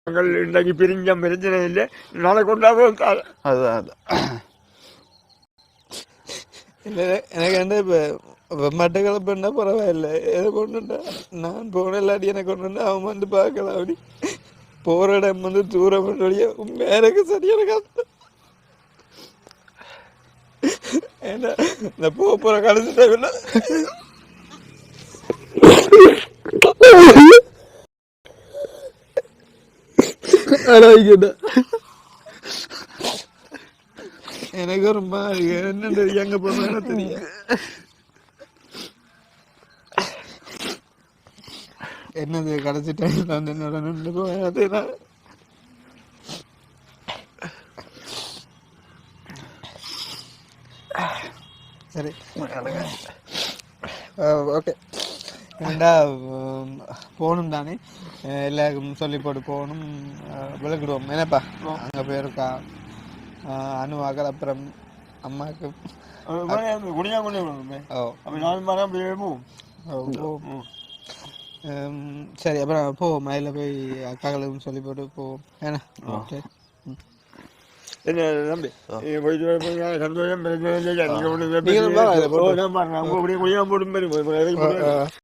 இன்றைக்கு பிரிஞ்ச பிரச்சனை இல்லை, நாளை கொண்டாவும் அதுதான் அதுதான் இல்லை எனக்கு வந்து இப்போ மட்டக்களப்புன்னா பரவாயில்ல, எதை கொண்டுட்டா நான் போன இல்லாட்டி எனக்கு கொண்டு அவன் வந்து பார்க்கலாம். அப்படி போகிற இடம் வந்து தூரம் வழியா உண்மையாக எனக்கு சரியான கஷ்டம். ஏன்னா இந்த போகிற கடைசி டைமில் எனக்கு ஒரு மாதிரி என்னது எங்க போன தெரியும். என்னது கடைசி டைம்ல வந்து என்னோட நின்று போய் சரி ஓகே. ஏண்டா போகணும் தானே, எல்லாருக்கும் சொல்லி போட்டு போகணும், விளக்கிடுவோம். என்னப்பா அங்கே போயிருக்கா அனுவாக்கள், அப்புறம் அம்மாவுக்கு சரி. அப்புறம் போவோம், மயில போய் அக்காக்களுக்கும் சொல்லி போட்டு போவோம். ஏன்னா ஓகே என்ன தம்பி சந்தோஷம்.